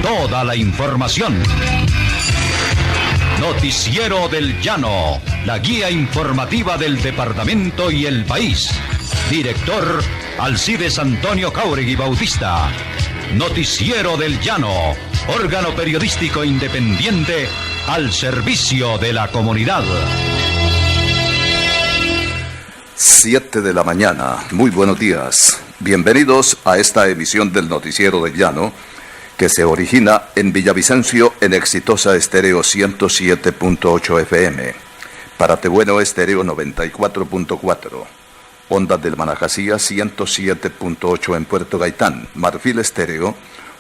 toda la información. Noticiero del Llano, la guía informativa del departamento y el país. Director Alcides Antonio Jáuregui Bautista. Noticiero del Llano, órgano periodístico independiente al servicio de la comunidad. 7 de la mañana, muy buenos días. Bienvenidos a esta emisión del Noticiero del Llano, que se origina en Villavicencio en Exitosa Estéreo 107.8 FM, Paratebueno Estéreo 94.4, Ondas del Manajacía 107.8 en Puerto Gaitán, Marfil Estéreo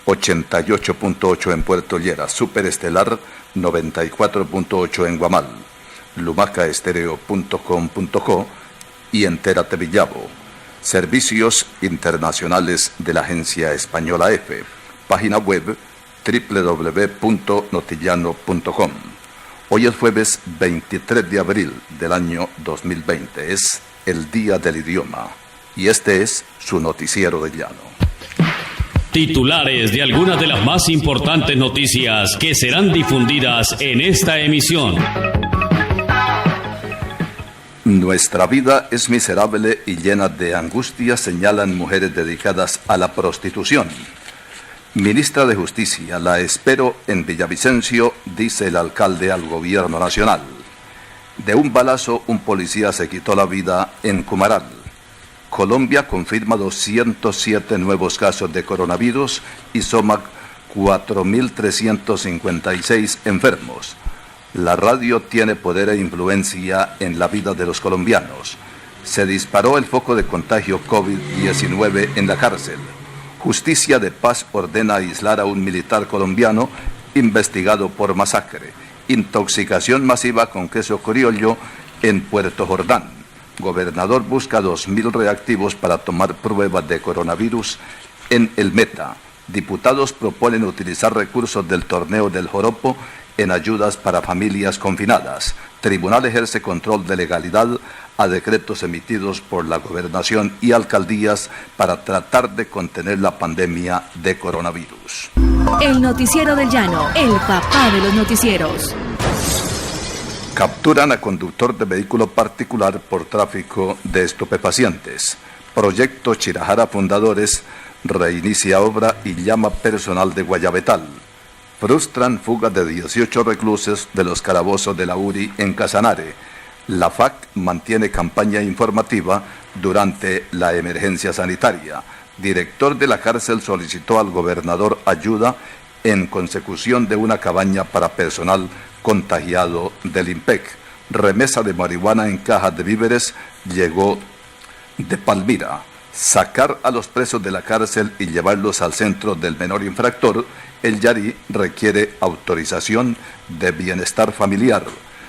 88.8 en Puerto Lleras, Superestelar 94.8 en Guamal, lumacaestereo.com.co y Entérate Villavo. Servicios internacionales de la Agencia Española F. Página web www.notillano.com. Hoy es jueves 23 de abril del año 2020. Es el Día del Idioma. Y este es su Noticiero del Llano. Titulares de algunas de las más importantes noticias que serán difundidas en esta emisión. Nuestra vida es miserable y llena de angustia, señalan mujeres dedicadas a la prostitución. Ministra de Justicia, la espero en Villavicencio, dice el alcalde al gobierno nacional. De un balazo, un policía se quitó la vida en Cumaral. Colombia confirma 207 nuevos casos de coronavirus y suma 4.356 enfermos. La radio tiene poder e influencia en la vida de los colombianos. Se disparó el foco de contagio COVID-19 en la cárcel. Justicia de Paz ordena aislar a un militar colombiano investigado por masacre. Intoxicación masiva con queso criollo en Puerto Jordán. Gobernador busca 2.000 reactivos para tomar pruebas de coronavirus en el Meta. Diputados proponen utilizar recursos del torneo del Joropo en ayudas para familias confinadas. Tribunal ejerce control de legalidad a decretos emitidos por la gobernación y alcaldías para tratar de contener la pandemia de coronavirus. El Noticiero del Llano, el papá de los noticieros. Capturan a conductor de vehículo particular por tráfico de estupefacientes. Proyecto Chirajara Fundadores reinicia obra y llama personal de Guayabetal. Frustran fuga de 18 reclusos de los calabozos de la URI en Casanare. La FAC mantiene campaña informativa durante la emergencia sanitaria. Director de la cárcel solicitó al gobernador ayuda en consecución de una cabaña para personal contagiado del IMPEC. Remesa de marihuana en cajas de víveres llegó de Palmira. Sacar a los presos de la cárcel y llevarlos al centro del menor infractor, el Yari requiere autorización de bienestar familiar.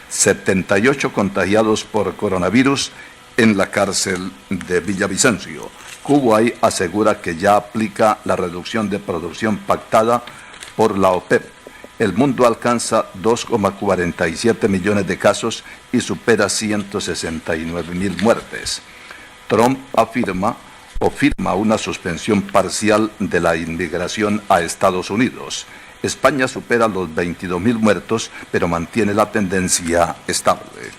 78 contagiados por coronavirus en la cárcel de Villavicencio. Kuwait asegura que ya aplica la reducción de producción pactada por la OPEP. El mundo alcanza 2,47 millones de casos y supera 169.000 muertes. Trump firma una suspensión parcial de la inmigración a Estados Unidos. España supera los 22.000 muertos, pero mantiene la tendencia estable.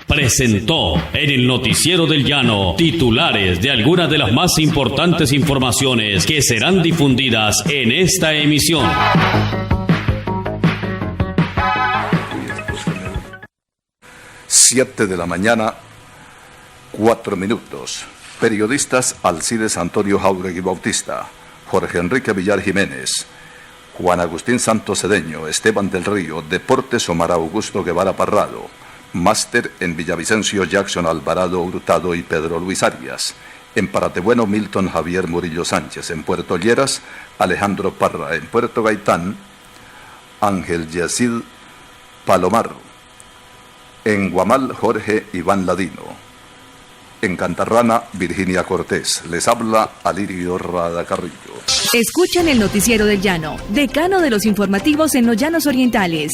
Presentó en el Noticiero del Llano titulares de algunas de las más importantes informaciones que serán difundidas en esta emisión. Siete de la mañana, 4 minutos. Periodistas Alcides Antonio Jáuregui Bautista, Jorge Enrique Villar Jiménez, Juan Agustín Santos Cedeño, Esteban del Río, Deportes Omar Augusto Guevara Parrado, Máster en Villavicencio Jackson Alvarado Hurtado y Pedro Luis Arias, en Paratebueno Milton Javier Murillo Sánchez, en Puerto Lleras Alejandro Parra, en Puerto Gaitán Ángel Yacid Palomar, en Guamal Jorge Iván Ladino, en Cantarrana Virginia Cortés. Les habla Alirio Rada Carrillo. Escuchan el Noticiero del Llano, decano de los informativos en los Llanos Orientales.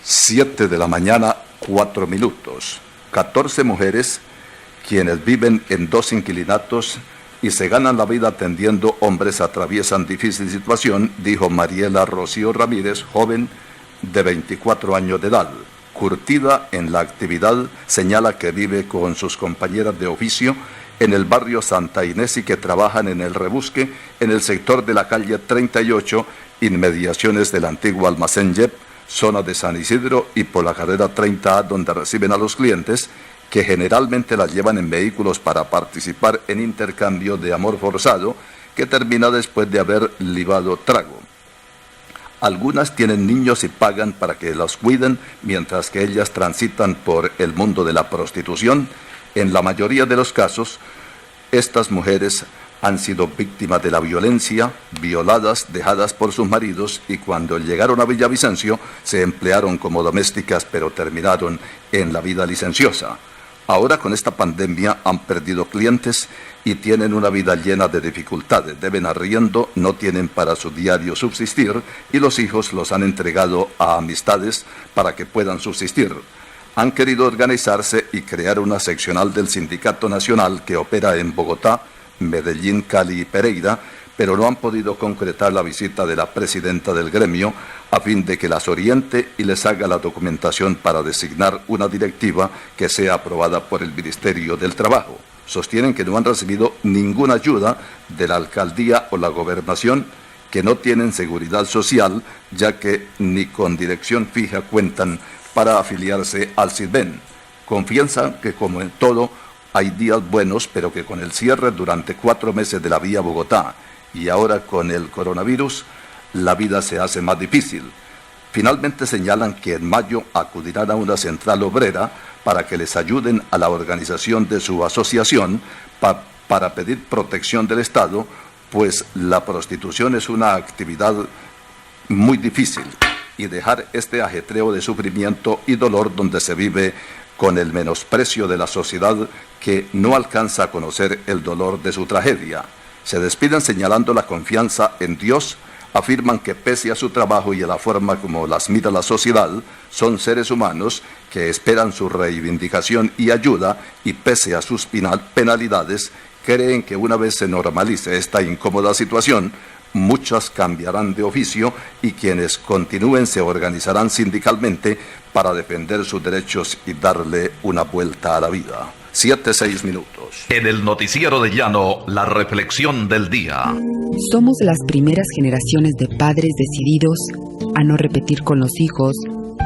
7 de la mañana, 4 minutos. 14 mujeres, quienes viven en 2 inquilinatos y se ganan la vida atendiendo hombres atraviesan difícil situación, dijo Mariela Rocío Ramírez, joven de 24 años de edad. Curtida en la actividad, señala que vive con sus compañeras de oficio en el barrio Santa Inés y que trabajan en el rebusque en el sector de la calle 38, inmediaciones del antiguo almacén YEP, zona de San Isidro, y por la carrera 30A, donde reciben a los clientes que generalmente las llevan en vehículos para participar en intercambio de amor forzado que termina después de haber libado trago. Algunas tienen niños y pagan para que los cuiden, mientras que ellas transitan por el mundo de la prostitución. En la mayoría de los casos, estas mujeres han sido víctimas de la violencia, violadas, dejadas por sus maridos, y cuando llegaron a Villavicencio se emplearon como domésticas, pero terminaron en la vida licenciosa. Ahora con esta pandemia han perdido clientes y tienen una vida llena de dificultades. Deben arriendo, no tienen para su diario subsistir y los hijos los han entregado a amistades para que puedan subsistir. Han querido organizarse y crear una seccional del Sindicato Nacional que opera en Bogotá, Medellín, Cali y Pereira, pero no han podido concretar la visita de la presidenta del gremio a fin de que las oriente y les haga la documentación para designar una directiva que sea aprobada por el Ministerio del Trabajo. Sostienen que no han recibido ninguna ayuda de la alcaldía o la gobernación, que no tienen seguridad social, ya que ni con dirección fija cuentan para afiliarse al SIDVEN. Confiesan que, como en todo, hay días buenos, pero que con el cierre durante 4 meses de la vía Bogotá y ahora con el coronavirus, la vida se hace más difícil. Finalmente señalan que en mayo acudirán a una central obrera para que les ayuden a la organización de su asociación para pedir protección del Estado, pues la prostitución es una actividad muy difícil, y dejar este ajetreo de sufrimiento y dolor donde se vive con el menosprecio de la sociedad que no alcanza a conocer el dolor de su tragedia. Se despiden señalando la confianza en Dios, afirman que pese a su trabajo y a la forma como las mira la sociedad, son seres humanos que esperan su reivindicación y ayuda, y pese a sus penalidades, creen que una vez se normalice esta incómoda situación, muchas cambiarán de oficio y quienes continúen se organizarán sindicalmente para defender sus derechos y darle una vuelta a la vida. 7:06 minutos. En el noticiero de Llano, la reflexión del día. Somos las primeras generaciones de padres decididos a no repetir con los hijos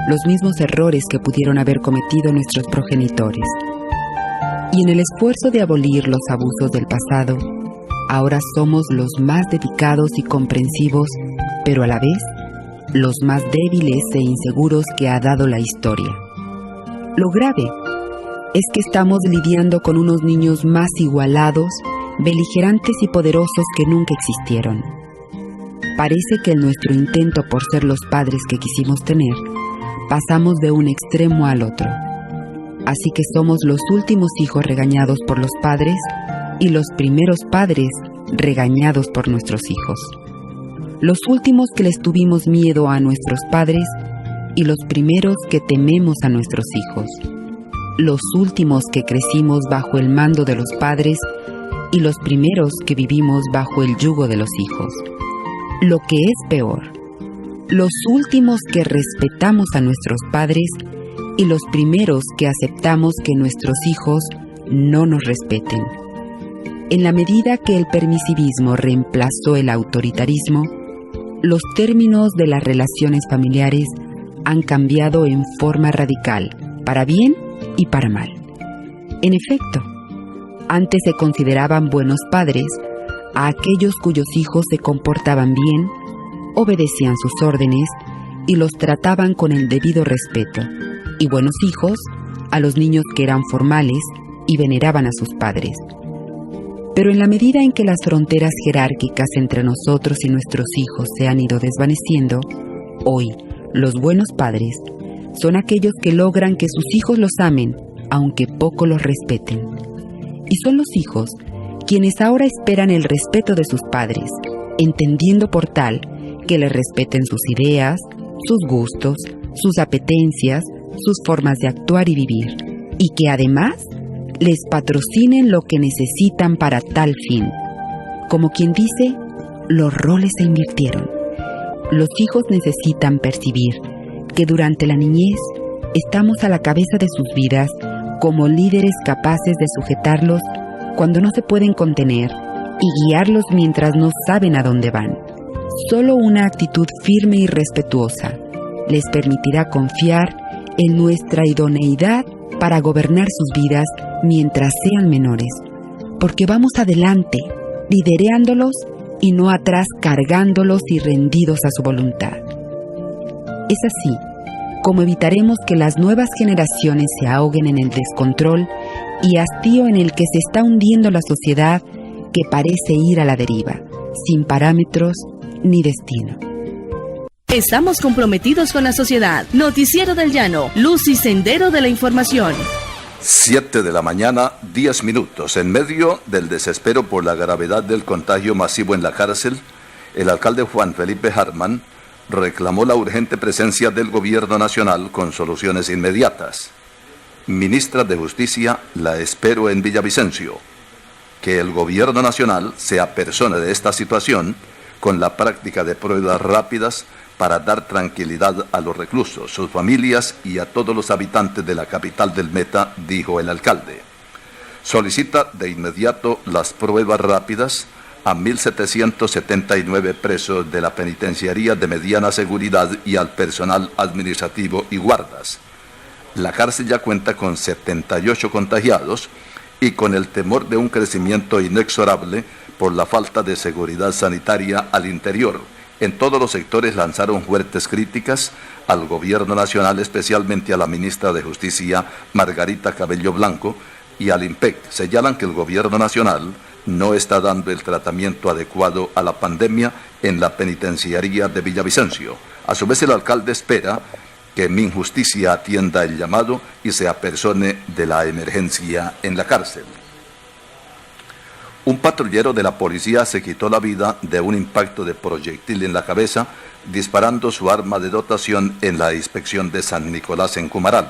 los mismos errores que pudieron haber cometido nuestros progenitores. Y en el esfuerzo de abolir los abusos del pasado, ahora somos los más dedicados y comprensivos, pero a la vez los más débiles e inseguros que ha dado la historia. Lo grave es que estamos lidiando con unos niños más igualados, beligerantes y poderosos que nunca existieron. Parece que en nuestro intento por ser los padres que quisimos tener, pasamos de un extremo al otro. Así que somos los últimos hijos regañados por los padres y los primeros padres regañados por nuestros hijos. Los últimos que les tuvimos miedo a nuestros padres y los primeros que tememos a nuestros hijos. Los últimos que crecimos bajo el mando de los padres y los primeros que vivimos bajo el yugo de los hijos. Lo que es peor, los últimos que respetamos a nuestros padres y los primeros que aceptamos que nuestros hijos no nos respeten. En la medida que el permisivismo reemplazó el autoritarismo, los términos de las relaciones familiares han cambiado en forma radical, para bien y para mal. En efecto, antes se consideraban buenos padres a aquellos cuyos hijos se comportaban bien, obedecían sus órdenes y los trataban con el debido respeto, y buenos hijos a los niños que eran formales y veneraban a sus padres. Pero en la medida en que las fronteras jerárquicas entre nosotros y nuestros hijos se han ido desvaneciendo, hoy los buenos padres son aquellos que logran que sus hijos los amen, aunque poco los respeten. Y son los hijos quienes ahora esperan el respeto de sus padres, entendiendo por tal que les respeten sus ideas, sus gustos, sus apetencias, sus formas de actuar y vivir, y que además les patrocinen lo que necesitan para tal fin. Como quien dice, los roles se invirtieron. Los hijos necesitan percibir que durante la niñez estamos a la cabeza de sus vidas como líderes capaces de sujetarlos cuando no se pueden contener y guiarlos mientras no saben a dónde van. Solo una actitud firme y respetuosa les permitirá confiar en nuestra idoneidad para gobernar sus vidas mientras sean menores, porque vamos adelante, lidereándolos y no atrás cargándolos y rendidos a su voluntad. Es así como evitaremos que las nuevas generaciones se ahoguen en el descontrol y hastío en el que se está hundiendo la sociedad que parece ir a la deriva, sin parámetros ni destino. Estamos comprometidos con la sociedad. Noticiero del Llano, luz y sendero de la información. 7 de la mañana, 10 minutos. En medio del desespero por la gravedad del contagio masivo en la cárcel, el alcalde Juan Felipe Hartman reclamó la urgente presencia del gobierno nacional con soluciones inmediatas. Ministra de Justicia, la espero en Villavicencio. Que el gobierno nacional se apersone de esta situación con la práctica de pruebas rápidas para dar tranquilidad a los reclusos, sus familias y a todos los habitantes de la capital del Meta, dijo el alcalde. Solicita de inmediato las pruebas rápidas a 1.779 presos de la penitenciaría de mediana seguridad y al personal administrativo y guardas. La cárcel ya cuenta con 78 contagiados y con el temor de un crecimiento inexorable por la falta de seguridad sanitaria al interior. En todos los sectores lanzaron fuertes críticas al gobierno nacional, especialmente a la ministra de Justicia, Margarita Cabello Blanco, y al IMPEC. Señalan que el gobierno nacional no está dando el tratamiento adecuado a la pandemia en la penitenciaría de Villavicencio. A su vez, el alcalde espera que Minjusticia atienda el llamado y se apersone de la emergencia en la cárcel. Un patrullero de la policía se quitó la vida de un impacto de proyectil en la cabeza, disparando su arma de dotación en la inspección de San Nicolás en Cumaral.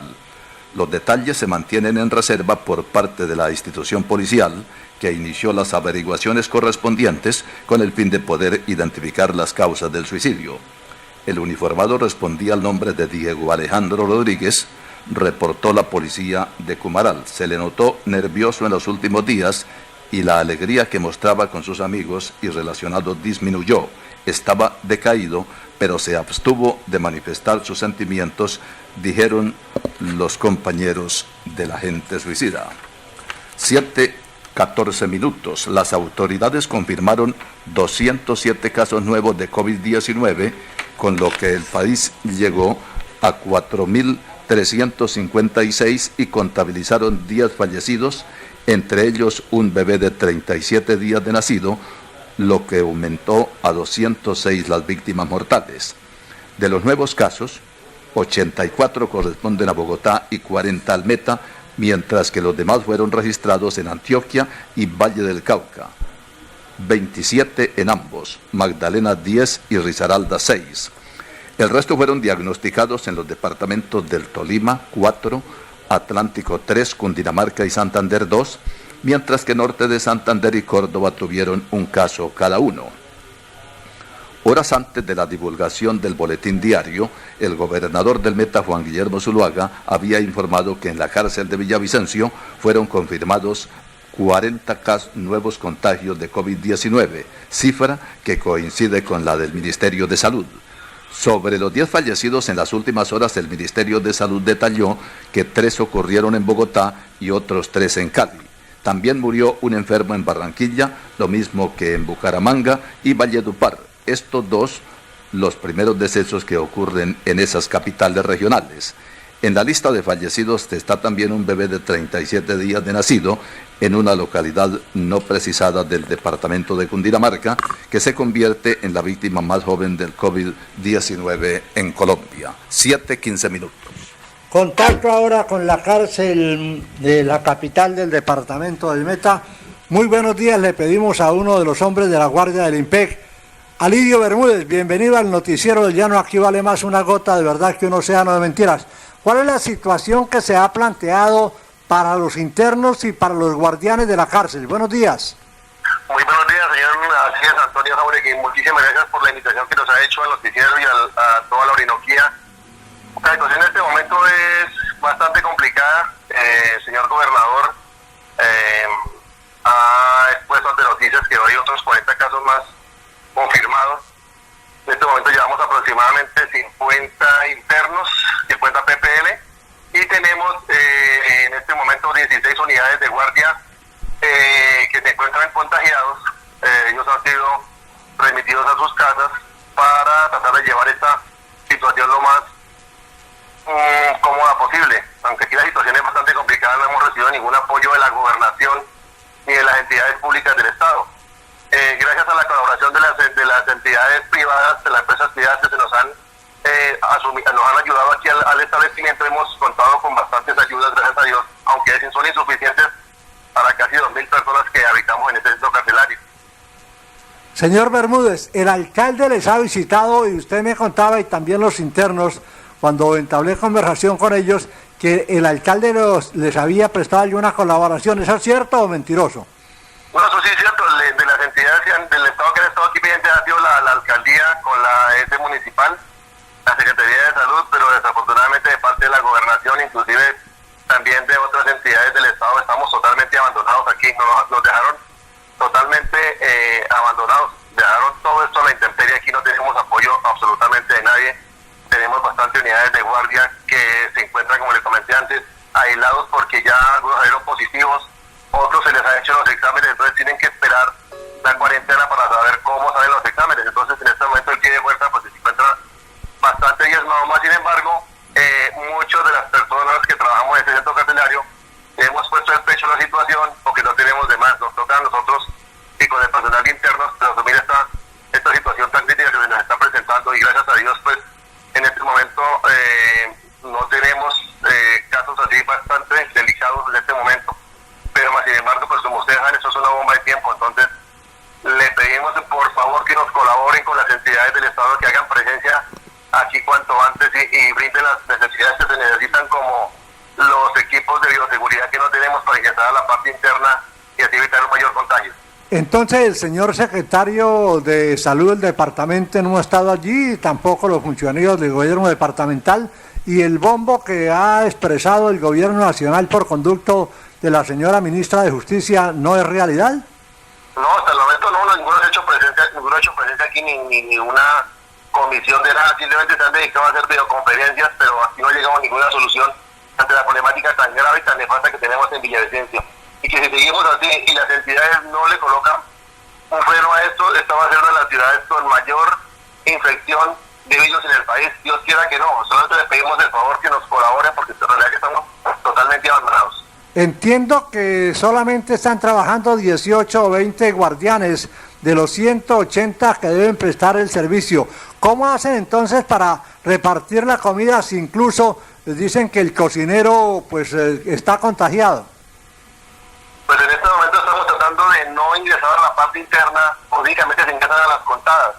Los detalles se mantienen en reserva por parte de la institución policial, que inició las averiguaciones correspondientes con el fin de poder identificar las causas del suicidio. El uniformado respondía al nombre de Diego Alejandro Rodríguez, reportó la policía de Cumaral. Se le notó nervioso en los últimos días y la alegría que mostraba con sus amigos y relacionados disminuyó. Estaba decaído, pero se abstuvo de manifestar sus sentimientos, dijeron los compañeros del agente suicida. 7:14 minutos. Las autoridades confirmaron 207 casos nuevos de COVID-19, con lo que el país llegó a 4.356 y contabilizaron 10 fallecidos, entre ellos un bebé de 37 días de nacido, lo que aumentó a 206 las víctimas mortales. De los nuevos casos, 84 corresponden a Bogotá y 40 al Meta, mientras que los demás fueron registrados en Antioquia y Valle del Cauca. 27 en ambos, Magdalena 10 y Risaralda 6. El resto fueron diagnosticados en los departamentos del Tolima 4, Atlántico 3, Cundinamarca y Santander 2, mientras que Norte de Santander y Córdoba tuvieron un caso cada uno. Horas antes de la divulgación del boletín diario, el gobernador del Meta, Juan Guillermo Zuluaga, había informado que en la cárcel de Villavicencio fueron confirmados 40 nuevos contagios de COVID-19, cifra que coincide con la del Ministerio de Salud. Sobre los 10 fallecidos en las últimas horas, el Ministerio de Salud detalló que 3 ocurrieron en Bogotá y otros 3 en Cali. También murió un enfermo en Barranquilla, lo mismo que en Bucaramanga y Valledupar. Estos 2, los primeros decesos que ocurren en esas capitales regionales. En la lista de fallecidos está también un bebé de 37 días de nacido en una localidad no precisada del departamento de Cundinamarca, que se convierte en la víctima más joven del COVID-19 en Colombia. 7:15 minutos. Contacto ahora con la cárcel de la capital del departamento del Meta. Muy buenos días, le pedimos a uno de los hombres de la guardia del IMPEC, Alidio Bermúdez. Bienvenido al Noticiero del Llano. Aquí vale más una gota de verdad que un océano de mentiras. ¿Cuál es la situación que se ha planteado para los internos y para los guardianes de la cárcel? Buenos días. Muy buenos días, Así es, Antonio Jauregui, muchísimas gracias por la invitación que nos ha hecho al noticiero y a toda la Orinoquía. La situación en este momento es bastante complicada. Señor gobernador ha expuesto ante noticias que hoy otros 40 casos más confirmados. En este momento llevamos aproximadamente 50 internos, 50 PPL, y tenemos en este momento 16 unidades de guardia que se encuentran contagiados. Ellos han sido remitidos a sus casas para tratar de llevar esta situación lo más cómoda posible. Aunque aquí la situación es bastante complicada, no hemos recibido ningún apoyo de la gobernación ni de las entidades públicas del Estado. Gracias a la colaboración de las entidades privadas, de las empresas privadas que se nos han ayudado aquí al establecimiento, hemos contado con bastantes ayudas, gracias a Dios, aunque son insuficientes para casi 2.000 personas que habitamos en este centro carcelario. Señor Bermúdez, el alcalde les ha visitado y usted me contaba, y también los internos, cuando entablé conversación con ellos, que el alcalde les había prestado alguna colaboración. ¿Eso es cierto o mentiroso? Bueno, eso sí es cierto. De las entidades del Estado que han estado aquí pendientes ha sido la alcaldía con la ES municipal, la Secretaría de Salud, pero desafortunadamente de parte de la gobernación, inclusive también de otras entidades del Estado, estamos totalmente abandonados aquí. Nos dejaron totalmente abandonados, dejaron todo esto a la intemperie. Aquí no tenemos apoyo absolutamente de nadie. Tenemos bastantes unidades de guardia que se encuentran, como les comenté antes, aislados porque ya algunos salieron positivos, otros se les han hecho los exámenes, entonces tienen que esperar la cuarentena para saber cómo salen los exámenes. Entonces en este momento el pie de fuerza pues se encuentra bastante diezmado más. Sin embargo, muchas de las personas que trabajamos en este centro carcelario hemos puesto el pecho a la situación porque no tenemos de más. Nos toca a nosotros y con el personal interno asumir esta situación tan crítica que se nos está presentando, y gracias a Dios pues en este momento no tenemos casos así bastante delicados en este momento, pero más sin embargo pues como ustedes saben, esto es una bomba de tiempo. Entonces le pedimos por favor que nos colaboren con las entidades del Estado, que hagan presencia aquí cuanto antes y brinden las necesidades que se necesitan, como los equipos de bioseguridad que no tenemos para ingresar a la parte interna y así evitar un mayor contagio. Entonces el señor secretario de Salud del departamento no ha estado allí, tampoco los funcionarios del gobierno departamental, y el bombo que ha expresado el gobierno nacional por conducto de la señora ministra de Justicia no es realidad. No, hasta el momento ninguno ha hecho presencia aquí, ni una comisión de nada. Simplemente se han dedicado a hacer videoconferencias, pero aquí no ha llegado a ninguna solución ante la problemática tan grave y tan nefasta que tenemos en Villavicencio. Y que si seguimos así y las entidades no le colocan un freno a esto, esta va a ser una de las ciudades con mayor infección de virus en el país. Dios quiera que no, solamente les pedimos el favor que nos colaboren, porque en realidad que estamos totalmente abandonados. Entiendo que solamente están trabajando 18 o 20 guardianes de los 180 que deben prestar el servicio. ¿Cómo hacen entonces para repartir la comida si incluso dicen que el cocinero pues está contagiado? Pues en este momento estamos tratando de no ingresar a la parte interna, únicamente se ingresan a las contadas.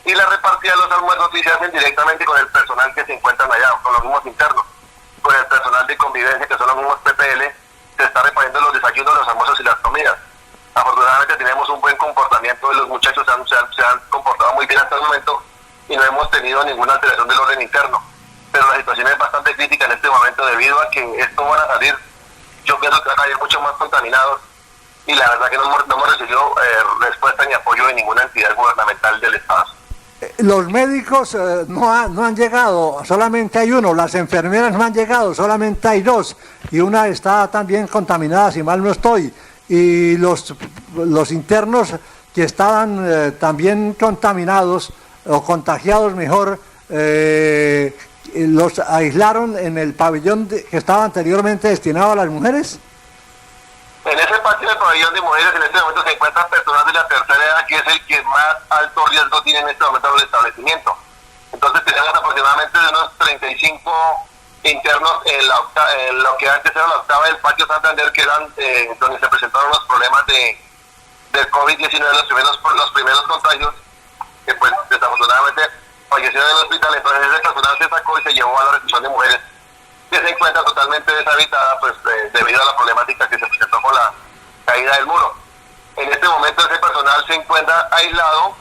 Y la repartida de los almuerzos sí se hacen directamente con el personal que se encuentran allá, con los mismos internos, con el personal de convivencia, que son los mismos PPL, se está repartiendo los desayunos, los almuerzos y las comidas. Afortunadamente tenemos un buen comportamiento de los muchachos, se han comportado muy bien hasta el momento y no hemos tenido ninguna alteración del orden interno. Pero la situación es bastante crítica en este momento debido a que esto van a salir, yo pienso que van a salir mucho más contaminados, y la verdad que no hemos recibido respuesta ni apoyo de ninguna entidad gubernamental del Estado. Los médicos no han llegado, solamente hay uno. Las enfermeras no han llegado, solamente hay dos, y una está también contaminada, si mal no estoy. Y los internos que estaban también contaminados o contagiados mejor, los aislaron en el pabellón que estaba anteriormente destinado a las mujeres. En ese patio del pabellón de mujeres en este momento se encuentran personas de la tercera edad, que es el que más alto riesgo tiene en este momento el establecimiento. Entonces tenemos aproximadamente de unos 35 internos en lo que antes era la octava del patio Santander, que eran donde se presentaron los problemas del COVID-19, los primeros contagios, que pues desafortunadamente fallecieron en el hospital. Entonces ese personal se sacó y se llevó a la recepción de mujeres, que se encuentra totalmente deshabitada pues debido a la problemática que se presentó con la caída del muro. En este momento ese personal se encuentra aislado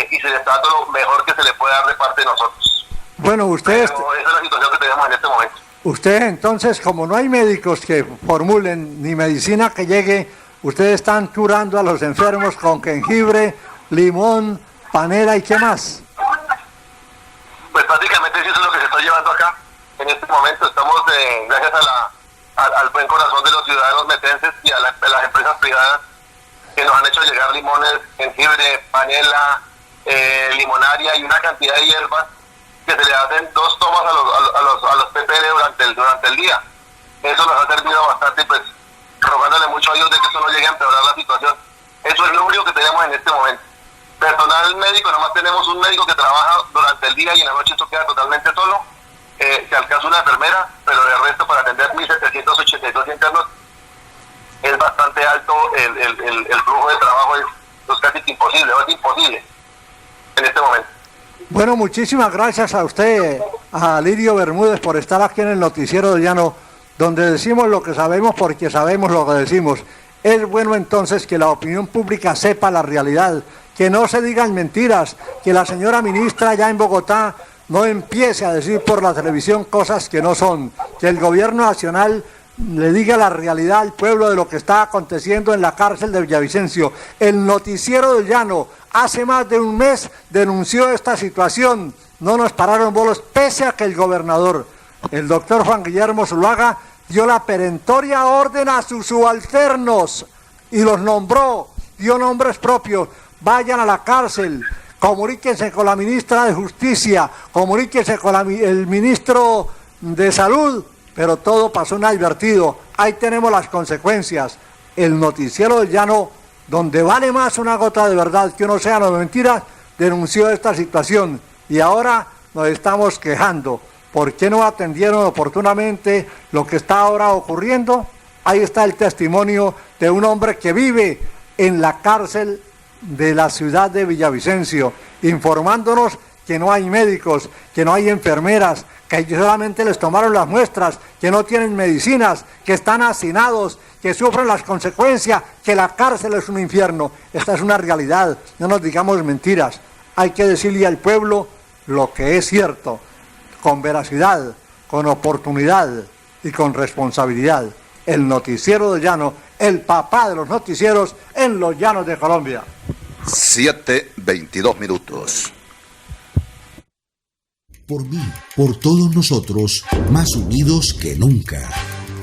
y se le está dando lo mejor que se le puede dar de parte de nosotros. Bueno, ustedes... Pero esa es la situación que tenemos en este momento. Ustedes entonces, como no hay médicos que formulen ni medicina que llegue, ustedes están curando a los enfermos con jengibre, limón, panela y ¿qué más? Pues prácticamente eso es lo que se está llevando acá. En este momento estamos, gracias al buen corazón de los ciudadanos metenses y a las empresas privadas que nos han hecho llegar limones, jengibre, panela, limonaria y una cantidad de hierbas que se le hacen 2 tomas a los PPL durante el día. Eso nos ha servido bastante, pues rogándole mucho a Dios de que eso no llegue a empeorar la situación. Eso es lo único que tenemos en este momento. Personal médico, nomás tenemos un médico que trabaja durante el día y en la noche esto queda totalmente solo. Se alcanza una enfermera, pero de resto para atender 1.782 internos es bastante alto, el flujo de trabajo es casi imposible, es imposible en este momento. Bueno, muchísimas gracias a usted, a Lirio Bermúdez, por estar aquí en el Noticiero del Llano, donde decimos lo que sabemos porque sabemos lo que decimos. Es bueno entonces que la opinión pública sepa la realidad, que no se digan mentiras, que la señora ministra allá en Bogotá no empiece a decir por la televisión cosas que no son, que el gobierno nacional le diga la realidad al pueblo de lo que está aconteciendo en la cárcel de Villavicencio. El Noticiero del Llano hace más de un mes denunció esta situación, no nos pararon bolos, pese a que el gobernador, el doctor Juan Guillermo Zuluaga, dio la perentoria orden a sus subalternos y los nombró, dio nombres propios, vayan a la cárcel, comuníquense con la ministra de Justicia, comuníquense con el ministro de Salud, pero todo pasó inadvertido. Ahí tenemos las consecuencias. El Noticiero del Llano, donde vale más una gota de verdad que un océano de mentiras, denunció esta situación y ahora nos estamos quejando. ¿Por qué no atendieron oportunamente lo que está ahora ocurriendo? Ahí está el testimonio de un hombre que vive en la cárcel de la ciudad de Villavicencio, informándonos que no hay médicos, que no hay enfermeras, que solamente les tomaron las muestras, que no tienen medicinas, que están hacinados, que sufren las consecuencias, que la cárcel es un infierno. Esta es una realidad, no nos digamos mentiras. Hay que decirle al pueblo lo que es cierto, con veracidad, con oportunidad y con responsabilidad. El Noticiero del Llano, el papá de los noticieros en los llanos de Colombia. 7:22 minutos. Por mí, por todos nosotros, más unidos que nunca.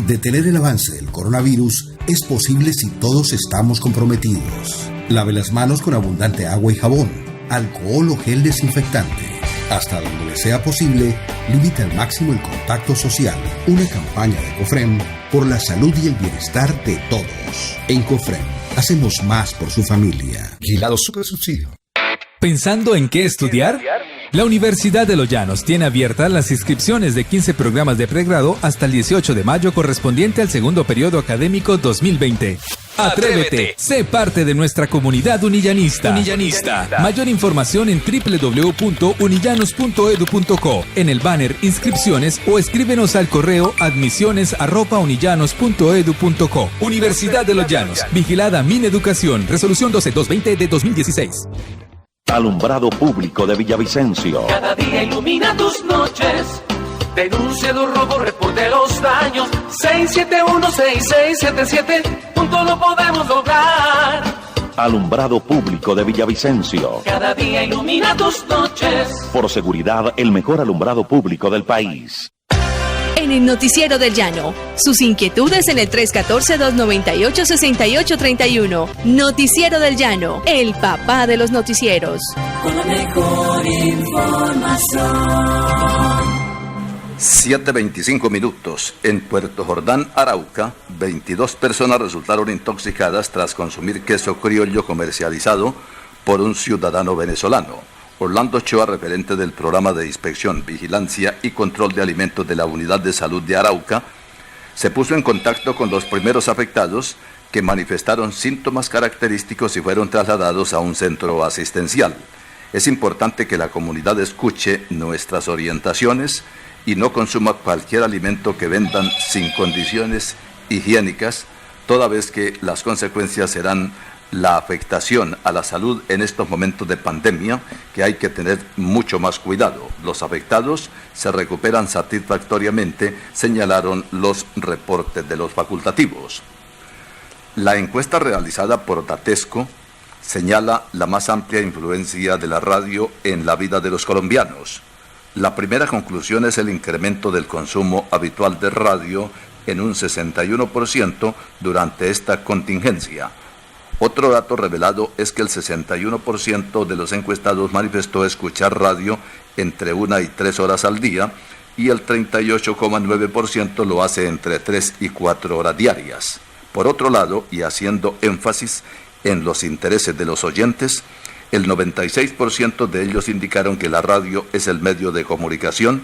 Detener el avance del coronavirus es posible si todos estamos comprometidos. Lave las manos con abundante agua y jabón, alcohol o gel desinfectante. Hasta donde le sea posible, limita al máximo el contacto social. Una campaña de COFREM por la salud y el bienestar de todos. En COFREM, hacemos más por su familia. Vigilado Supersubsidio. ¿Pensando en qué estudiar? La Universidad de Los Llanos tiene abiertas las inscripciones de 15 programas de pregrado hasta el 18 de mayo correspondiente al segundo periodo académico 2020. Atrévete, sé parte de nuestra comunidad unillanista. Mayor información en www.unillanos.edu.co, en el banner Inscripciones o escríbenos al correo admisiones@unillanos.edu.co. Universidad de Los Llanos, vigilada Mineducación, resolución 12220 de 2016. Alumbrado Público de Villavicencio. Cada día ilumina tus noches. Denuncia los robos, reporte los daños. 671-6677. Juntos lo podemos lograr. Alumbrado Público de Villavicencio. Cada día ilumina tus noches. Por seguridad, el mejor alumbrado público del país. En el Noticiero del Llano, sus inquietudes en el 314-298-6831. Noticiero del Llano, el papá de los noticieros. Con la mejor información. 7:25 minutos. En Puerto Jordán, Arauca, 22 personas resultaron intoxicadas tras consumir queso criollo comercializado por un ciudadano venezolano. Orlando Ochoa, referente del Programa de Inspección, Vigilancia y Control de Alimentos de la Unidad de Salud de Arauca, se puso en contacto con los primeros afectados que manifestaron síntomas característicos y fueron trasladados a un centro asistencial. Es importante que la comunidad escuche nuestras orientaciones y no consuma cualquier alimento que vendan sin condiciones higiénicas, toda vez que las consecuencias serán la afectación a la salud en estos momentos de pandemia, que hay que tener mucho más cuidado. Los afectados se recuperan satisfactoriamente, señalaron los reportes de los facultativos. La encuesta realizada por Datesco señala la más amplia influencia de la radio en la vida de los colombianos. La primera conclusión es el incremento del consumo habitual de radio en un 61% durante esta contingencia. Otro dato revelado es que el 61% de los encuestados manifestó escuchar radio entre 1 y 3 horas al día y el 38,9% lo hace entre 3 y 4 horas diarias. Por otro lado, y haciendo énfasis en los intereses de los oyentes, el 96% de ellos indicaron que la radio es el medio de comunicación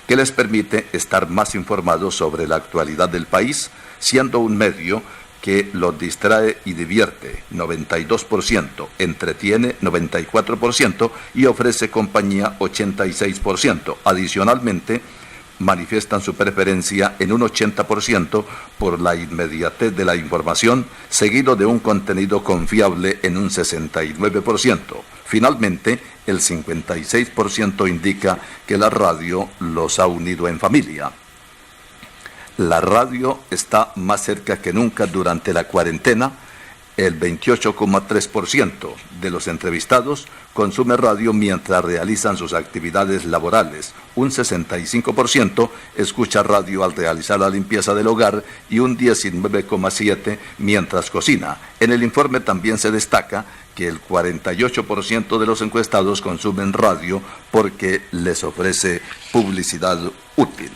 que les permite estar más informados sobre la actualidad del país, siendo un medio que los distrae y divierte, 92%, entretiene, 94%, y ofrece compañía, 86%. Adicionalmente, manifiestan su preferencia en un 80% por la inmediatez de la información, seguido de un contenido confiable en un 69%. Finalmente, el 56% indica que la radio los ha unido en familia. La radio está más cerca que nunca durante la cuarentena. El 28,3% de los entrevistados consume radio mientras realizan sus actividades laborales. Un 65% escucha radio al realizar la limpieza del hogar y un 19,7% mientras cocina. En el informe también se destaca que el 48% de los encuestados consumen radio porque les ofrece publicidad útil.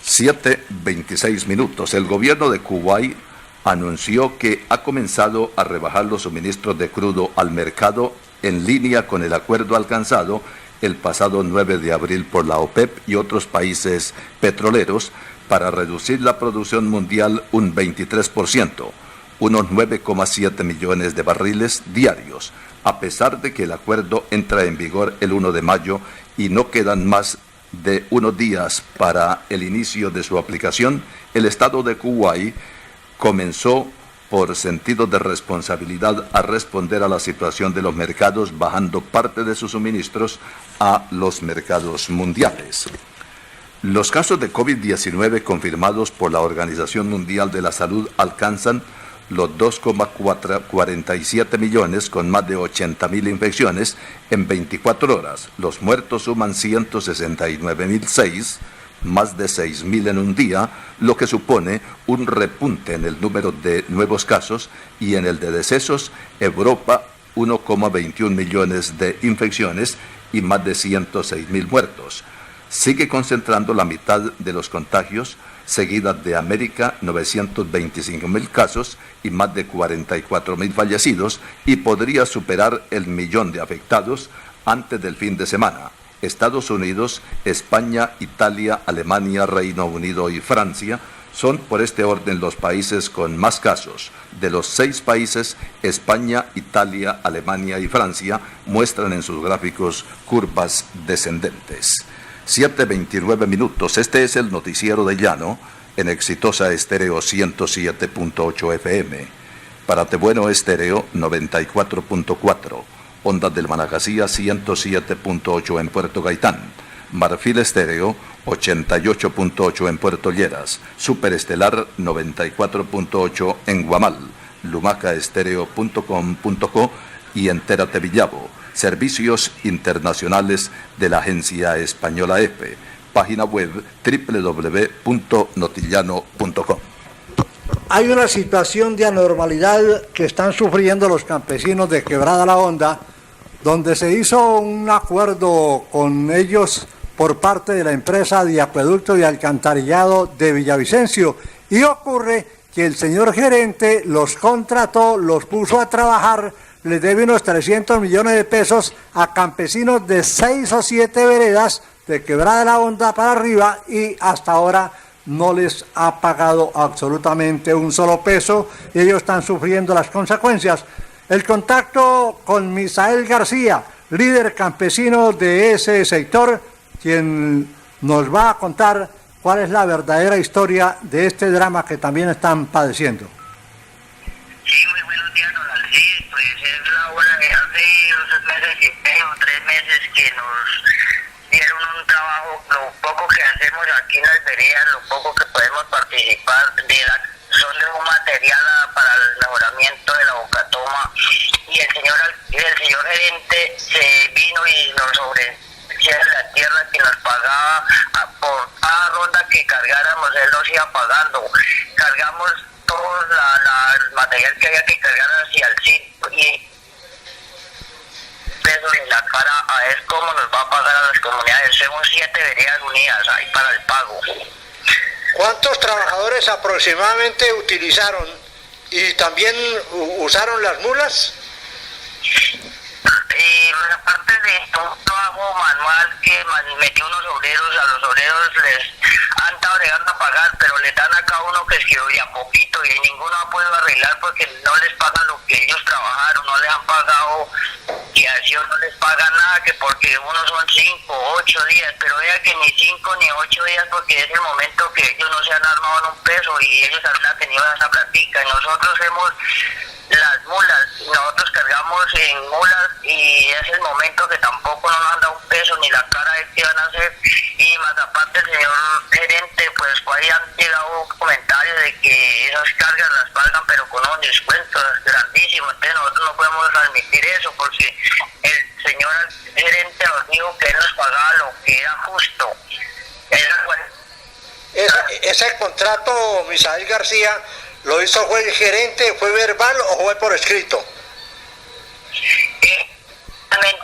7:26. El gobierno de Kuwait anunció que ha comenzado a rebajar los suministros de crudo al mercado en línea con el acuerdo alcanzado el pasado 9 de abril por la OPEP y otros países petroleros para reducir la producción mundial un 23%, unos 9,7 millones de barriles diarios, a pesar de que el acuerdo entra en vigor el 1 de mayo y no quedan más de unos días para el inicio de su aplicación. El Estado de Kuwait comenzó por sentido de responsabilidad a responder a la situación de los mercados, bajando parte de sus suministros a los mercados mundiales. Los casos de COVID-19 confirmados por la Organización Mundial de la Salud alcanzan los 2,47 millones con más de 80.000 infecciones en 24 horas. Los muertos suman 169.006, más de 6.000 en un día, lo que supone un repunte en el número de nuevos casos, y en el de decesos, Europa 1,21 millones de infecciones y más de 106.000 muertos. Sigue concentrando la mitad de los contagios, seguida de América, 925.000 casos y más de 44.000 fallecidos, y podría superar el millón de afectados antes del fin de semana. Estados Unidos, España, Italia, Alemania, Reino Unido y Francia son por este orden los países con más casos. De los 6 países, España, Italia, Alemania y Francia muestran en sus gráficos curvas descendentes. 7:29. Este es el noticiero de Llano en Exitosa Estéreo 107.8 FM. Para Tebueno Estéreo 94.4. Ondas del Manajacía 107.8 en Puerto Gaitán. Marfil Estéreo 88.8 en Puerto Lleras. Superestelar 94.8 en Guamal. lumacaestereo.com.co y Entérate Villavo. Servicios internacionales de la agencia española EFE. Página web www.notillano.com. Hay una situación de anormalidad que están sufriendo los campesinos de Quebrada La Honda, donde se hizo un acuerdo con ellos por parte de la empresa de acueducto y alcantarillado de Villavicencio, y ocurre que el señor gerente los contrató, los puso a trabajar, les debe unos 300 millones de pesos a campesinos de 6 o 7 veredas de Quebrada La Honda para arriba, y hasta ahora no les ha pagado absolutamente un solo peso y ellos están sufriendo las consecuencias. El contacto con Misael García, líder campesino de ese sector, quien nos va a contar cuál es la verdadera historia de este drama que también están padeciendo. Sí, muy buenos días, don Alcides. Pues es la hora de hace 2 meses y medio, 3 meses que nos dieron un trabajo, lo poco que hacemos aquí en las veredas, lo poco que podemos participar son de un material para el mejoramiento de la bocatoma, y el señor gerente se vino y nos ofrecía la tierra que nos pagaba por cada ronda que cargáramos, él nos iba pagando. Cargamos todo el material que había que cargar hacia el sitio y pesos en la cara a ver cómo nos va a pagar a las comunidades. Somos 7 veredas unidas ahí para el pago. ¿Cuántos trabajadores aproximadamente utilizaron y también usaron las mulas? Aparte de un trabajo manual que metió unos obreros, a los obreros les han estado llegando a pagar, pero les dan a cada uno que es que de a poquito y ninguno ha podido arreglar porque no les pagan lo que ellos trabajaron, no les han pagado guiación, no les pagan nada, que porque unos son 5 o 8 días, pero vea que ni 5 ni 8 días porque es el momento que ellos no se han armado en un peso y ellos han tenido esa platica y nosotros hemos las mulas, nosotros cargamos en mulas y es el momento que tampoco nos han dado un peso ni la cara de qué van a hacer, y más aparte el señor gerente pues ahí han llegado comentarios de que esas cargas las pagan pero con unos descuentos grandísimos, entonces nosotros no podemos admitir eso porque el señor gerente nos dijo que él nos pagaba lo que era justo. Ese contrato, Misael García, ¿lo hizo fue el gerente, fue verbal o fue por escrito?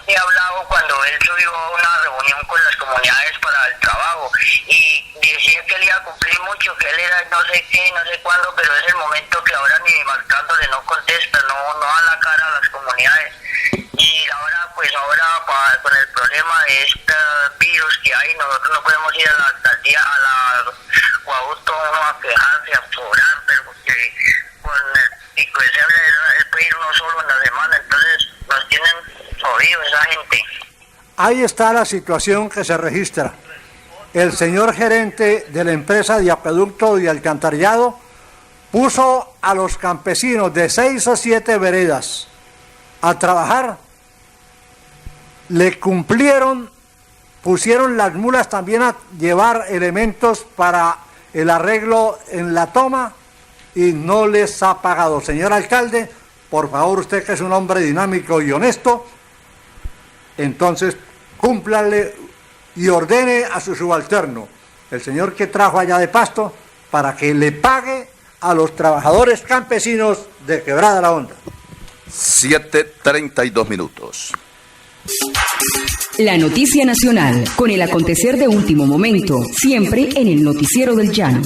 He hablado cuando él subió a una reunión con las comunidades para el trabajo y decía que él iba a cumplir mucho, que él era no sé qué, no sé cuándo, pero es el momento que ahora ni marcándole no contesta, no da la cara a las comunidades. Y ahora con el problema de este virus que hay, nosotros no podemos ir a la alcaldía, a la Guauto a quejarse, a cobrar, pero porque con el pico de cebra él puede ir uno solo en la semana, entonces nos tienen jodidos esa gente. Ahí está la situación que se registra. El señor gerente de la empresa de acueducto y alcantarillado puso a los campesinos de 6 o 7 veredas a trabajar, le cumplieron, pusieron las mulas también a llevar elementos para el arreglo en la toma y no les ha pagado. Señor alcalde, por favor, usted que es un hombre dinámico y honesto, entonces cúmplale y ordene a su subalterno, el señor que trajo allá de Pasto, para que le pague a los trabajadores campesinos de Quebrada la Honda. 7:32 minutos. La noticia nacional, con el acontecer de último momento, siempre en el Noticiero del Llano.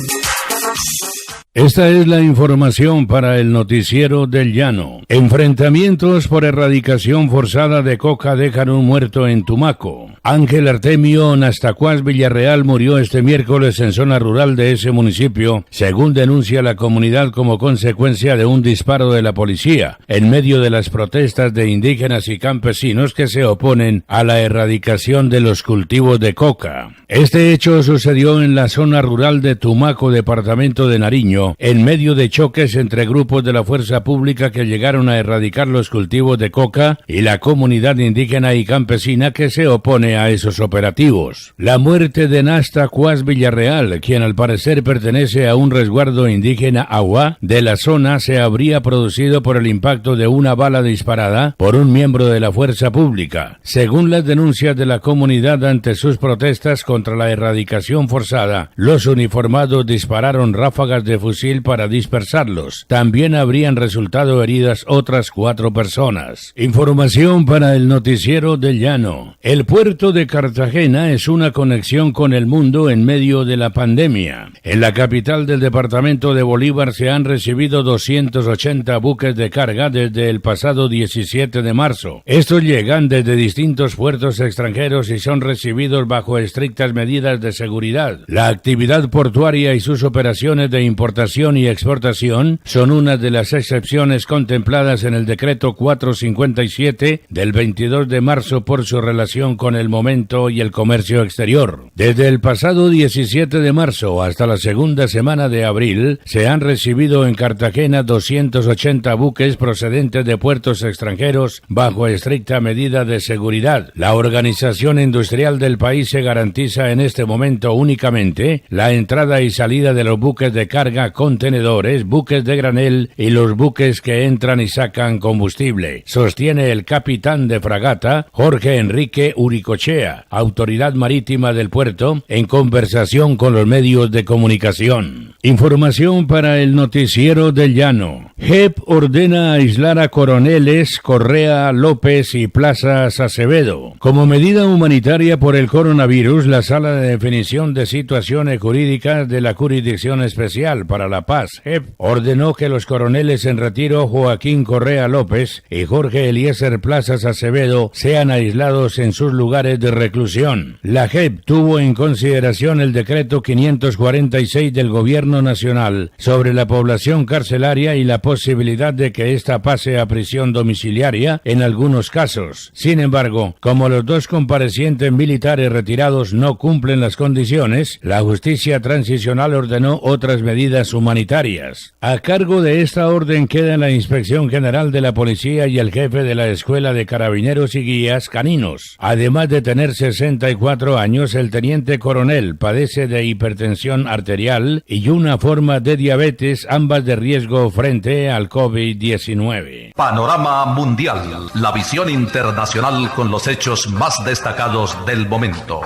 Esta es la información para el Noticiero del Llano. Enfrentamientos por erradicación forzada de coca dejan un muerto en Tumaco. Ángel Artemio Nastacuás Villarreal murió este miércoles en zona rural de ese municipio, según denuncia la comunidad como consecuencia de un disparo de la policía, en medio de las protestas de indígenas y campesinos que se oponen a la erradicación de los cultivos de coca. Este hecho sucedió en la zona rural de Tumaco, departamento de Nariño, en medio de choques entre grupos de la fuerza pública que llegaron a erradicar los cultivos de coca y la comunidad indígena y campesina que se opone a esos operativos. La muerte de Nastacuás Villarreal, quien al parecer pertenece a un resguardo indígena Aguá de la zona, se habría producido por el impacto de una bala disparada por un miembro de la fuerza pública. Según las denuncias de la comunidad ante sus protestas contra la erradicación forzada, los uniformados dispararon ráfagas de fusil para dispersarlos. También habrían resultado heridas otras 4 personas. Información para el Noticiero del Llano. El puerto de Cartagena es una conexión con el mundo en medio de la pandemia. En la capital del departamento de Bolívar se han recibido 280 buques de carga desde el pasado 17 de marzo. Estos llegan desde distintos puertos extranjeros y son recibidos bajo estrictas medidas de seguridad. La actividad portuaria y sus operaciones de importación importación y exportación son una de las excepciones contempladas en el decreto 457 del 22 de marzo por su relación con el momento y el comercio exterior. Desde el pasado 17 de marzo hasta la segunda semana de abril, se han recibido en Cartagena 280 buques procedentes de puertos extranjeros bajo estricta medida de seguridad. La organización industrial del país se garantiza en este momento únicamente la entrada y salida de los buques de carga, contenedores, buques de granel y los buques que entran y sacan combustible, sostiene el capitán de fragata Jorge Enrique Uricochea, autoridad marítima del puerto, en conversación con los medios de comunicación. Información para el Noticiero del Llano. JEP ordena aislar a coroneles Correa, López y Plazas Acevedo. Como medida humanitaria por el coronavirus, la Sala de Definición de Situaciones Jurídicas de la Jurisdicción Especial para la Paz, JEP, ordenó que los coroneles en retiro Joaquín Correa López y Jorge Eliezer Plazas Acevedo sean aislados en sus lugares de reclusión. La JEP tuvo en consideración el decreto 546 del Gobierno Nacional sobre la población carcelaria y la posibilidad de que ésta pase a prisión domiciliaria en algunos casos. Sin embargo, como los dos comparecientes militares retirados no cumplen las condiciones, la justicia transicional ordenó otras medidas humanitarias. A cargo de esta orden queda la Inspección General de la Policía y el jefe de la Escuela de Carabineros y Guías Caninos. Además de tener 64 años, el teniente coronel padece de hipertensión arterial y una forma de diabetes, ambas de riesgo frente al COVID-19. Panorama Mundial, la visión internacional con los hechos más destacados del momento.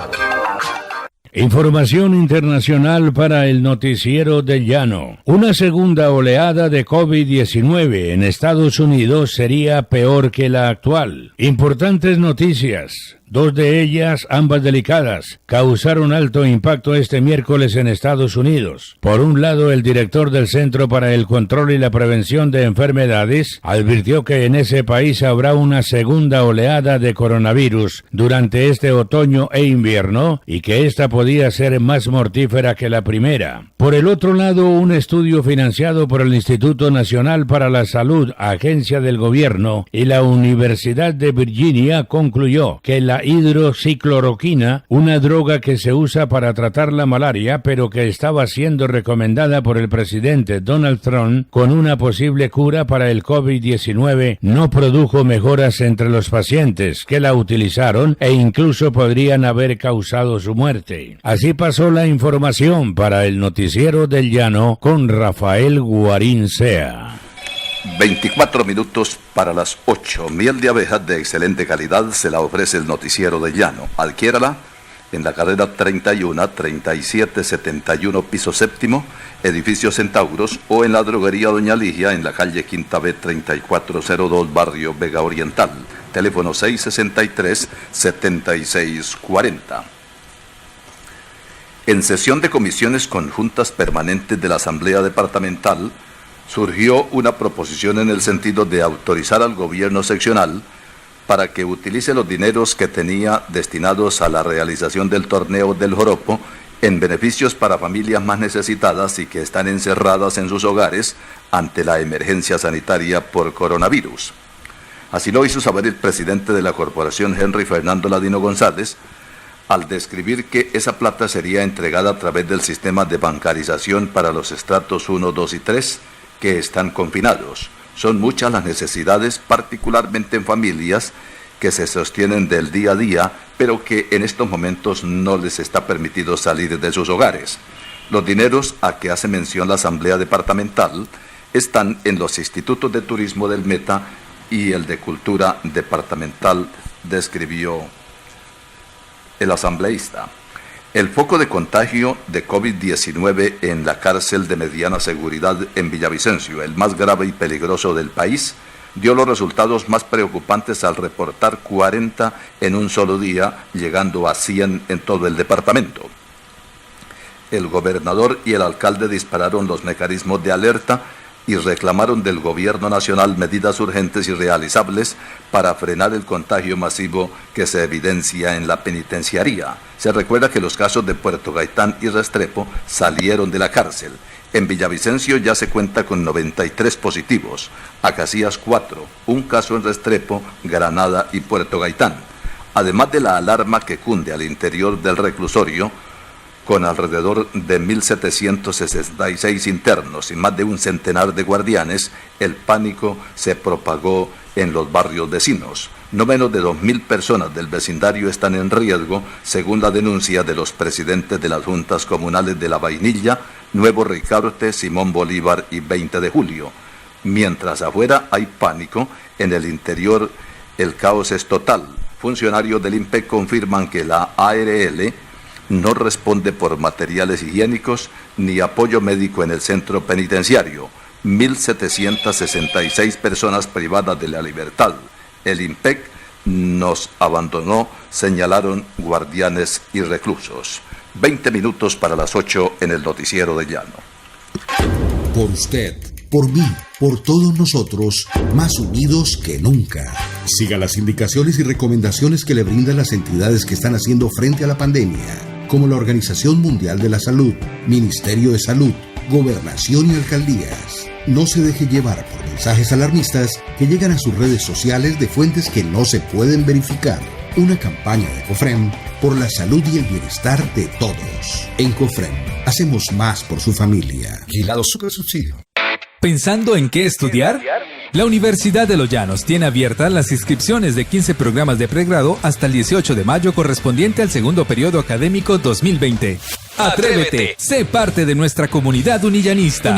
Información internacional para el Noticiero del Llano. Una segunda oleada de COVID-19 en Estados Unidos sería peor que la actual. Importantes noticias. Dos de ellas, ambas delicadas, causaron alto impacto este miércoles en Estados Unidos. Por un lado, el director del Centro para el Control y la Prevención de Enfermedades advirtió que en ese país habrá una segunda oleada de coronavirus durante este otoño e invierno y que esta podía ser más mortífera que la primera. Por el otro lado, un estudio financiado por el Instituto Nacional para la Salud, agencia del gobierno, y la Universidad de Virginia concluyó que la hidroxicloroquina, una droga que se usa para tratar la malaria, pero que estaba siendo recomendada por el presidente Donald Trump con una posible cura para el COVID-19, no produjo mejoras entre los pacientes que la utilizaron e incluso podrían haber causado su muerte. Así pasó la información para el Noticiero del Llano con Rafael Guarín Sea. 24 minutos para las 8. Miel de abejas de excelente calidad se la ofrece el Noticiero del Llano. Adquiérala en la carrera 31-3771, piso séptimo, edificio Centauros, o en la droguería Doña Ligia en la calle Quinta B 3402, barrio Vega Oriental. Teléfono 663-7640. En sesión de comisiones conjuntas permanentes de la Asamblea Departamental, surgió una proposición en el sentido de autorizar al gobierno seccional para que utilice los dineros que tenía destinados a la realización del torneo del Joropo en beneficios para familias más necesitadas y que están encerradas en sus hogares ante la emergencia sanitaria por coronavirus. Así lo hizo saber el presidente de la corporación, Henry Fernando Ladino González, al describir que esa plata sería entregada a través del sistema de bancarización para los estratos 1, 2 y 3, que están confinados. Son muchas las necesidades, particularmente en familias que se sostienen del día a día, pero que en estos momentos no les está permitido salir de sus hogares. Los dineros a que hace mención la Asamblea Departamental están en los institutos de turismo del Meta y el de Cultura Departamental, describió el asambleísta. El foco de contagio de COVID-19 en la cárcel de mediana seguridad en Villavicencio, el más grave y peligroso del país, dio los resultados más preocupantes al reportar 40 en un solo día, llegando a 100 en todo el departamento. El gobernador y el alcalde dispararon los mecanismos de alerta y reclamaron del gobierno nacional medidas urgentes y realizables para frenar el contagio masivo que se evidencia en la penitenciaría. Se recuerda que los casos de Puerto Gaitán y Restrepo salieron de la cárcel. En Villavicencio ya se cuenta con 93 positivos, Acacías 4, un caso en Restrepo, Granada y Puerto Gaitán. Además de la alarma que cunde al interior del reclusorio, con alrededor de 1.766 internos y más de un centenar de guardianes, el pánico se propagó en los barrios vecinos. No menos de 2.000 personas del vecindario están en riesgo, según la denuncia de los presidentes de las juntas comunales de La Vainilla, Nuevo Ricaurte, Simón Bolívar y 20 de Julio. Mientras afuera hay pánico, en el interior el caos es total. Funcionarios del INPEC confirman que la ARL no responde por materiales higiénicos ni apoyo médico en el centro penitenciario. 1.766 personas privadas de la libertad. El INPEC nos abandonó, señalaron guardianes y reclusos. 20 minutos para las 8 en el Noticiero del Llano. Por usted, por mí, por todos nosotros, más unidos que nunca. Siga las indicaciones y recomendaciones que le brindan las entidades que están haciendo frente a la pandemia, como la Organización Mundial de la Salud, Ministerio de Salud, Gobernación y Alcaldías. No se deje llevar por mensajes alarmistas que llegan a sus redes sociales de fuentes que no se pueden verificar. Una campaña de COFREM por la salud y el bienestar de todos. En COFREM, hacemos más por su familia. Vigilado Supersubsidio. ¿Pensando en qué estudiar? La Universidad de Los Llanos tiene abiertas las inscripciones de 15 programas de pregrado hasta el 18 de mayo correspondiente al segundo periodo académico 2020. ¡Atrévete! Sé parte de nuestra comunidad unillanista.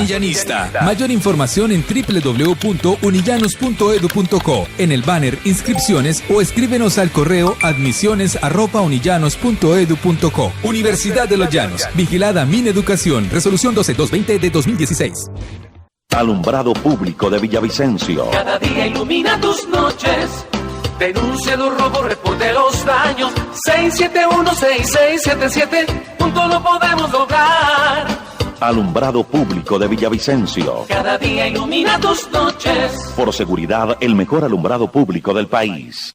Mayor información en www.unillanos.edu.co, en el banner Inscripciones o escríbenos al correo admisiones@unillanos.edu.co. Universidad de Los Llanos. Vigilada Mineducación. Resolución 12220 de 2016. Alumbrado Público de Villavicencio. Cada día ilumina tus noches. Denuncia los robos, reporte los daños. 671-6677. Juntos lo podemos lograr. Alumbrado Público de Villavicencio. Cada día ilumina tus noches. Por seguridad, el mejor alumbrado público del país.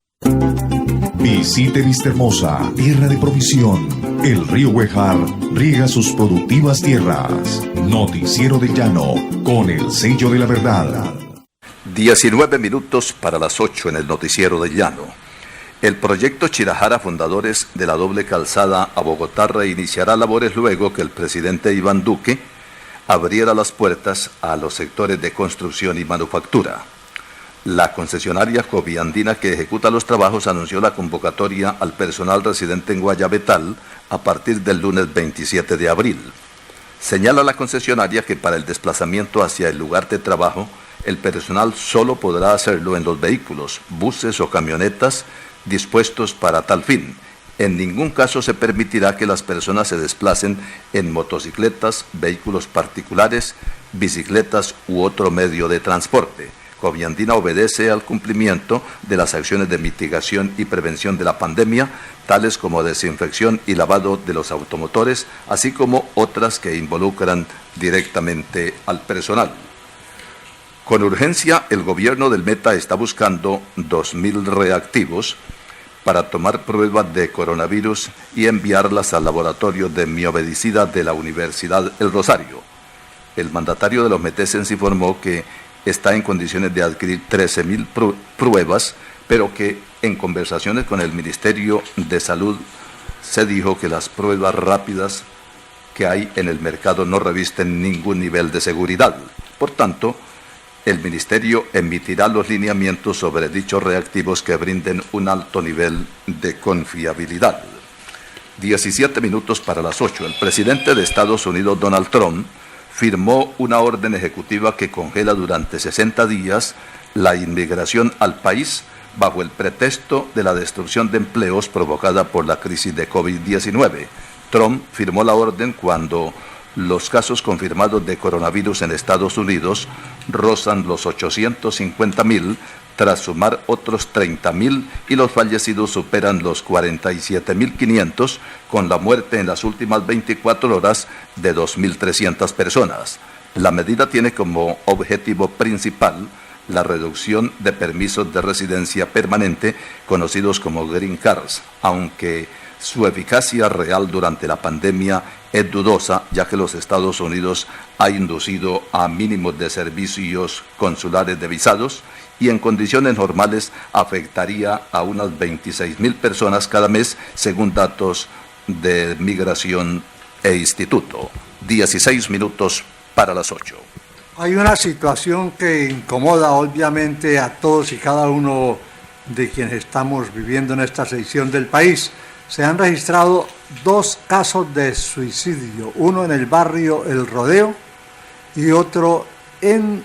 Visite Vistahermosa, tierra de provisión. El río Huejar riega sus productivas tierras. Noticiero del Llano, con el sello de la verdad. 19 minutos para las 8 en el Noticiero del Llano. El proyecto Chirajara Fundadores de la Doble Calzada a Bogotá reiniciará labores luego que el presidente Iván Duque abriera las puertas a los sectores de construcción y manufactura. La concesionaria Coviandina que ejecuta los trabajos anunció la convocatoria al personal residente en Guayabetal a partir del lunes 27 de abril. Señala la concesionaria que para el desplazamiento hacia el lugar de trabajo, el personal solo podrá hacerlo en los vehículos, buses o camionetas dispuestos para tal fin. En ningún caso se permitirá que las personas se desplacen en motocicletas, vehículos particulares, bicicletas u otro medio de transporte. Coviandina obedece al cumplimiento de las acciones de mitigación y prevención de la pandemia, tales como desinfección y lavado de los automotores, así como otras que involucran directamente al personal. Con urgencia, el gobierno del Meta está buscando 2.000 reactivos para tomar pruebas de coronavirus y enviarlas al laboratorio de miomedicina de la Universidad El Rosario. El mandatario de los meteses informó que está en condiciones de adquirir 13.000 pruebas, pero que en conversaciones con el Ministerio de Salud se dijo que las pruebas rápidas que hay en el mercado no revisten ningún nivel de seguridad. Por tanto, el Ministerio emitirá los lineamientos sobre dichos reactivos que brinden un alto nivel de confiabilidad. 17 minutos para las 8. El presidente de Estados Unidos, Donald Trump, firmó una orden ejecutiva que congela durante 60 días la inmigración al país bajo el pretexto de la destrucción de empleos provocada por la crisis de COVID-19. Trump firmó la orden cuando los casos confirmados de coronavirus en Estados Unidos rozan los 850.000, tras sumar otros 30.000 y los fallecidos superan los 47.500, con la muerte en las últimas 24 horas de 2.300 personas. La medida tiene como objetivo principal la reducción de permisos de residencia permanente, conocidos como Green Cards, aunque Su eficacia real durante la pandemia es dudosa, ya que los Estados Unidos ha inducido a mínimos de servicios consulares de visados y en condiciones normales afectaría a unas 26.000 personas cada mes, según datos de Migración e Instituto. 16 minutos para las 8. Hay una situación que incomoda obviamente a todos y cada uno de quienes estamos viviendo en esta sección del país. Se han registrado 2 casos de suicidio, uno en el barrio El Rodeo y otro en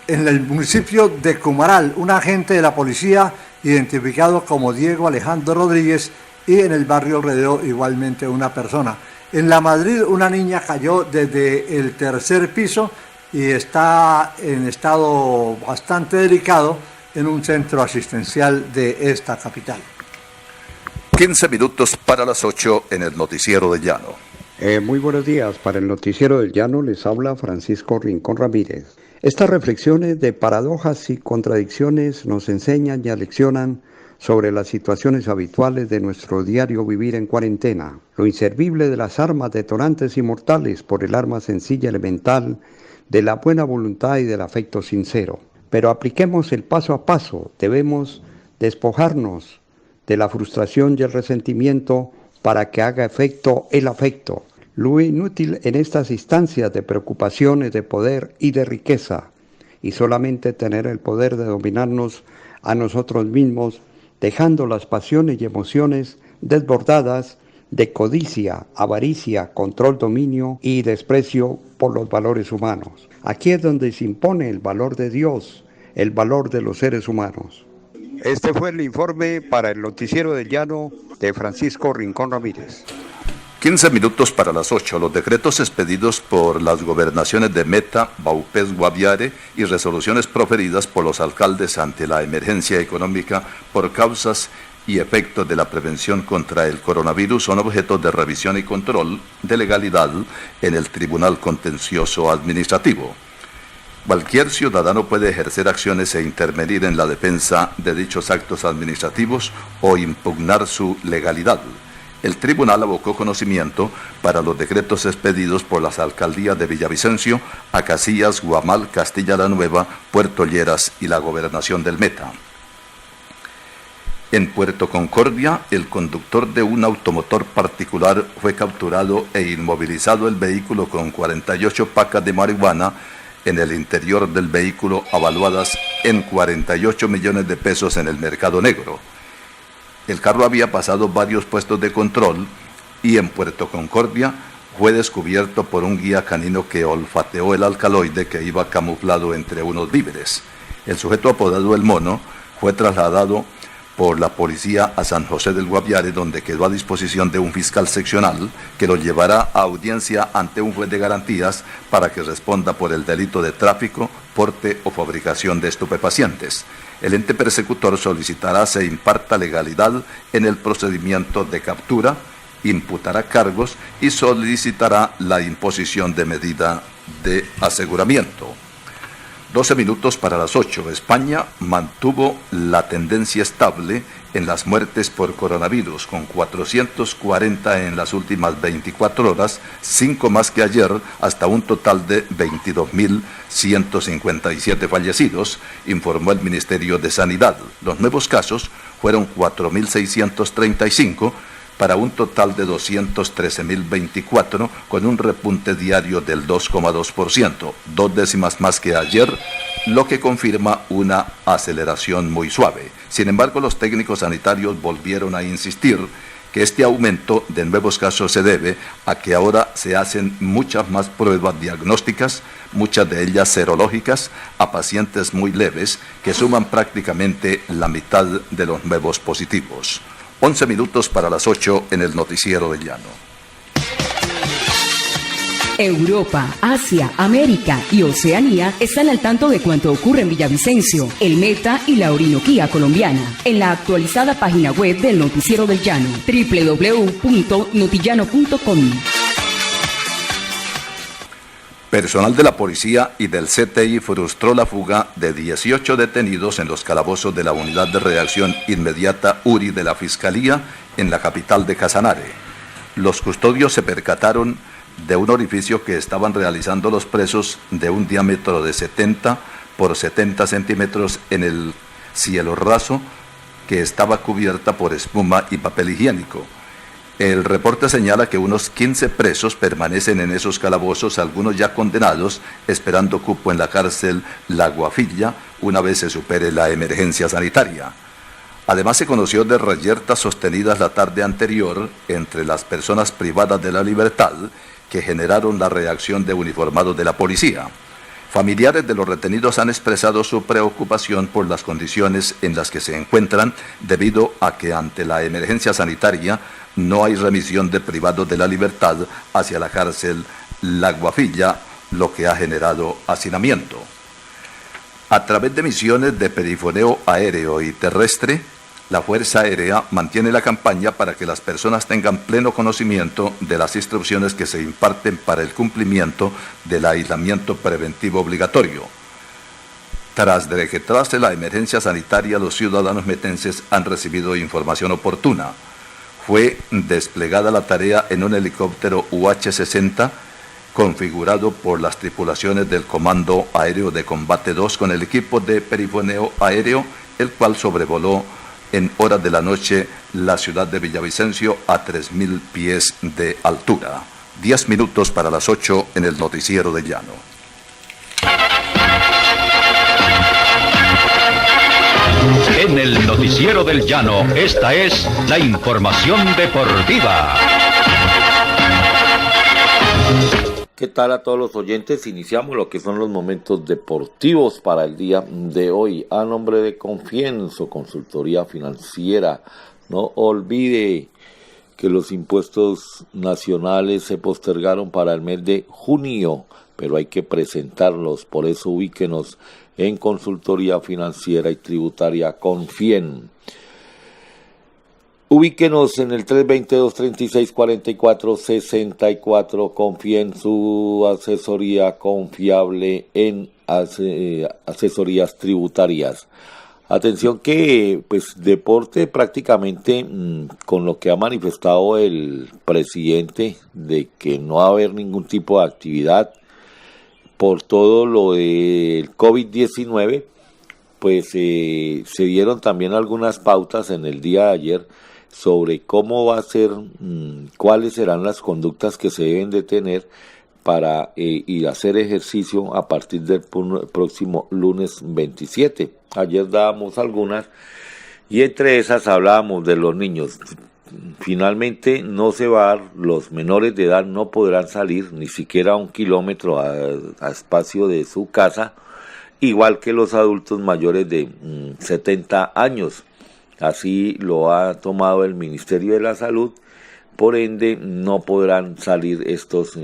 el municipio de Cumaral, un agente de la policía identificado como Diego Alejandro Rodríguez, y en el barrio El Rodeo igualmente una persona. En La Madrid una niña cayó desde el 3er piso y está en estado bastante delicado en un centro asistencial de esta capital. 15 minutos para las 8 en el Noticiero del Llano. Muy buenos días. Para el Noticiero del Llano les habla Francisco Rincón Ramírez. Estas reflexiones de paradojas y contradicciones nos enseñan y aleccionan sobre las situaciones habituales de nuestro diario vivir en cuarentena, lo inservible de las armas detonantes y mortales por el arma sencilla elemental de la buena voluntad y del afecto sincero. Pero apliquemos el paso a paso, debemos despojarnos de la frustración y el resentimiento para que haga efecto el afecto. Lo inútil en estas instancias de preocupaciones de poder y de riqueza, y solamente tener el poder de dominarnos a nosotros mismos, dejando las pasiones y emociones desbordadas de codicia, avaricia, control, dominio y desprecio por los valores humanos. Aquí es donde se impone el valor de Dios, el valor de los seres humanos. Este fue el informe para el Noticiero del Llano de Francisco Rincón Ramírez. 15 minutos para las 8. Los decretos expedidos por las gobernaciones de Meta, Vaupés, Guaviare y resoluciones proferidas por los alcaldes ante la emergencia económica por causas y efectos de la prevención contra el coronavirus son objeto de revisión y control de legalidad en el Tribunal Contencioso Administrativo. Cualquier ciudadano puede ejercer acciones e intervenir en la defensa de dichos actos administrativos o impugnar su legalidad. El tribunal abocó conocimiento para los decretos expedidos por las alcaldías de Villavicencio, Acacías, Guamal, Castilla la Nueva, Puerto Lleras y la gobernación del Meta. En Puerto Concordia, el conductor de un automotor particular fue capturado e inmovilizado el vehículo con 48 pacas de marihuana en el interior del vehículo, avaluadas en 48 millones de pesos en el mercado negro. El carro había pasado varios puestos de control y en Puerto Concordia fue descubierto por un guía canino que olfateó el alcaloide que iba camuflado entre unos víveres. El sujeto apodado El Mono fue trasladado por la policía a San José del Guaviare, donde quedó a disposición de un fiscal seccional que lo llevará a audiencia ante un juez de garantías para que responda por el delito de tráfico, porte o fabricación de estupefacientes. El ente persecutor solicitará se imparta legalidad en el procedimiento de captura, imputará cargos y solicitará la imposición de medida de aseguramiento. 12 minutos para las 8. España mantuvo la tendencia estable en las muertes por coronavirus, con 440 en las últimas 24 horas, 5 más que ayer, hasta un total de 22.157 fallecidos, informó el Ministerio de Sanidad. Los nuevos casos fueron 4.635, para un total de 213.024, con un repunte diario del 2,2%, 2 décimas más que ayer, lo que confirma una aceleración muy suave. Sin embargo, los técnicos sanitarios volvieron a insistir que este aumento de nuevos casos se debe a que ahora se hacen muchas más pruebas diagnósticas, muchas de ellas serológicas, a pacientes muy leves, que suman prácticamente la mitad de los nuevos positivos. 11 minutos para las 8 en el Noticiero del Llano. Europa, Asia, América y Oceanía están al tanto de cuanto ocurre en Villavicencio, el Meta y la Orinoquía colombiana, en la actualizada página web del Noticiero del Llano, www.notillano.com. Personal de la policía y del CTI frustró la fuga de 18 detenidos en los calabozos de la Unidad de Reacción Inmediata URI de la Fiscalía en la capital de Casanare. Los custodios se percataron de un orificio que estaban realizando los presos de un diámetro de 70 por 70 centímetros en el cielo raso que estaba cubierta por espuma y papel higiénico. El reporte señala que unos 15 presos permanecen en esos calabozos, algunos ya condenados, esperando cupo en la cárcel La Guafilla una vez se supere la emergencia sanitaria. Además se conoció de reyertas sostenidas la tarde anterior entre las personas privadas de la libertad que generaron la reacción de uniformados de la policía. Familiares de los retenidos han expresado su preocupación por las condiciones en las que se encuentran debido a que ante la emergencia sanitaria no hay remisión de privados de la libertad hacia la cárcel La Guafilla, lo que ha generado hacinamiento. A través de misiones de perifoneo aéreo y terrestre, la Fuerza Aérea mantiene la campaña para que las personas tengan pleno conocimiento de las instrucciones que se imparten para el cumplimiento del aislamiento preventivo obligatorio. Tras la emergencia sanitaria, los ciudadanos metenses han recibido información oportuna. Fue desplegada la tarea en un helicóptero UH-60 configurado por las tripulaciones del Comando Aéreo de Combate 2 con el equipo de perifoneo aéreo, el cual sobrevoló en horas de la noche la ciudad de Villavicencio a 3.000 pies de altura. 10 minutos para las 8 en el Noticiero del Llano. En el Noticiero del Llano, esta es la información deportiva. ¿Qué tal a todos los oyentes? Iniciamos lo que son los momentos deportivos para el día de hoy. A nombre de Confienso, consultoría financiera, no olvide que los impuestos nacionales se postergaron para el mes de junio, pero hay que presentarlos, por eso ubíquenos en consultoría financiera y tributaria Confien. Ubíquenos en el 322-3644-64, Confien, su asesoría confiable en asesorías tributarias. Atención que, pues, deporte prácticamente con lo que ha manifestado el presidente de que no va a haber ningún tipo de actividad por todo lo del COVID-19, pues se dieron también algunas pautas en el día de ayer sobre cómo va a ser, cuáles serán las conductas que se deben de tener para ir a hacer ejercicio a partir del próximo lunes 27. Ayer dábamos algunas y entre esas hablábamos de los niños. Finalmente no se va a dar, los menores de edad no podrán salir ni siquiera 1 kilómetro a espacio de su casa, igual que los adultos mayores de 70 años. Así lo ha tomado el Ministerio de la Salud, por ende no podrán salir estos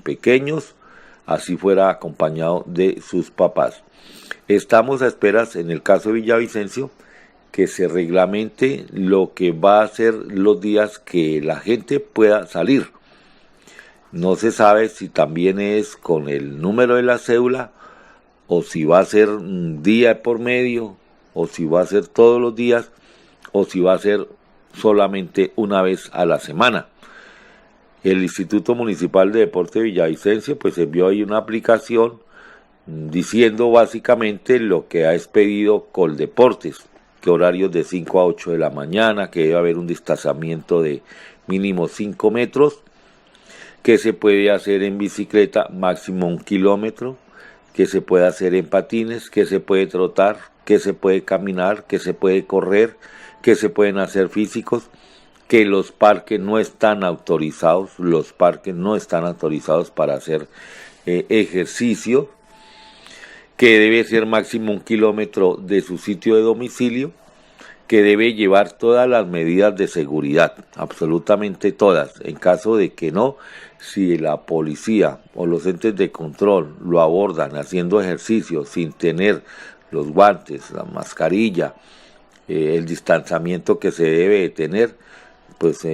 pequeños, así fuera acompañado de sus papás. Estamos a esperas, en el caso de Villavicencio, que se reglamente lo que va a ser los días que la gente pueda salir. No se sabe si también es con el número de la cédula, o si va a ser un día por medio, o si va a ser todos los días, o si va a ser solamente una vez a la semana. El Instituto Municipal de Deporte de Villavicencio pues envió ahí una aplicación diciendo básicamente lo que ha expedido Coldeportes, que horarios de 5 a 8 de la mañana, que debe haber un distanciamiento de mínimo 5 metros, que se puede hacer en bicicleta máximo 1 kilómetro, que se puede hacer en patines, que se puede trotar, que se puede caminar, que se puede correr, que se pueden hacer físicos, que los parques no están autorizados, para hacer ejercicio, que debe ser máximo 1 kilómetro de su sitio de domicilio, que debe llevar todas las medidas de seguridad, absolutamente todas. En caso de que no, si la policía o los entes de control lo abordan haciendo ejercicio sin tener los guantes, la mascarilla, el distanciamiento que se debe tener, pues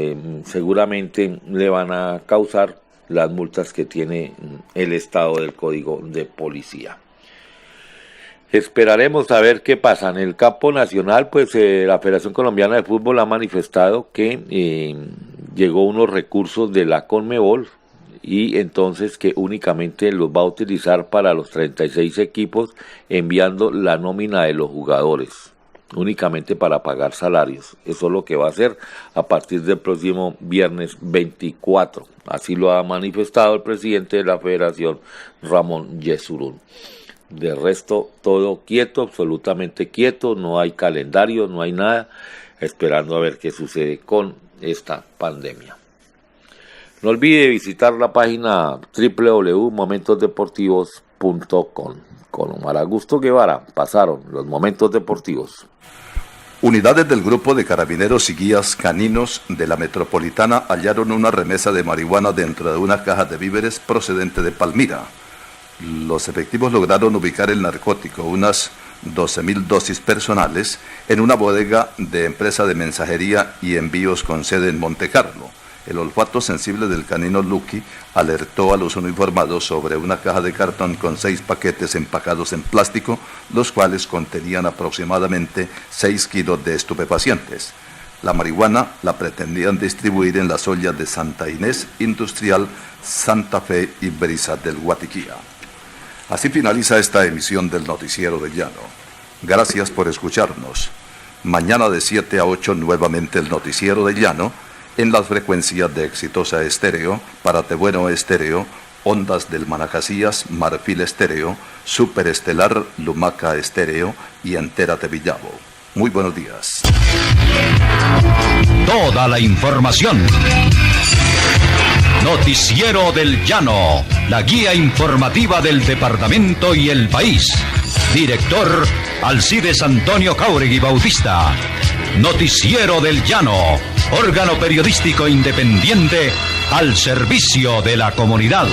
seguramente le van a causar las multas que tiene el Estado del Código de Policía. Esperaremos a ver qué pasa. En el campo nacional, pues la Federación Colombiana de Fútbol ha manifestado que llegó unos recursos de la Conmebol y entonces que únicamente los va a utilizar para los 36 equipos, enviando la nómina de los jugadores, únicamente para pagar salarios. Eso es lo que va a hacer a partir del próximo viernes 24. Así lo ha manifestado el presidente de la Federación, Ramón Yesurún. De resto, todo quieto, absolutamente quieto, no hay calendario, no hay nada, esperando a ver qué sucede con esta pandemia. No olvide visitar la página www.momentosdeportivos.com. Con Omar Augusto Guevara pasaron los momentos deportivos. Unidades del Grupo de Carabineros y Guías Caninos de la Metropolitana hallaron una remesa de marihuana dentro de una caja de víveres procedente de Palmira. Los efectivos lograron ubicar el narcótico, unas 12.000 dosis personales, en una bodega de empresa de mensajería y envíos con sede en Montecarlo. El olfato sensible del canino Lucky alertó a los uniformados sobre una caja de cartón con 6 paquetes empacados en plástico, los cuales contenían aproximadamente 6 kilos de estupefacientes. La marihuana la pretendían distribuir en las ollas de Santa Inés Industrial, Santa Fe y Brisas del Guatiquía. Así finaliza esta emisión del Noticiero del Llano. Gracias por escucharnos. Mañana de 7 a 8 nuevamente el Noticiero del Llano en las frecuencias de Exitosa Estéreo, Paratebueno Estéreo, Ondas del Manacasías, Marfil Estéreo, Superestelar, Lumaca Estéreo y Entérate Villavo. Muy buenos días. Toda la información. Noticiero del Llano, la guía informativa del departamento y el país. Director Alcides Antonio Jáuregui Bautista. Noticiero del Llano, órgano periodístico independiente al servicio de la comunidad.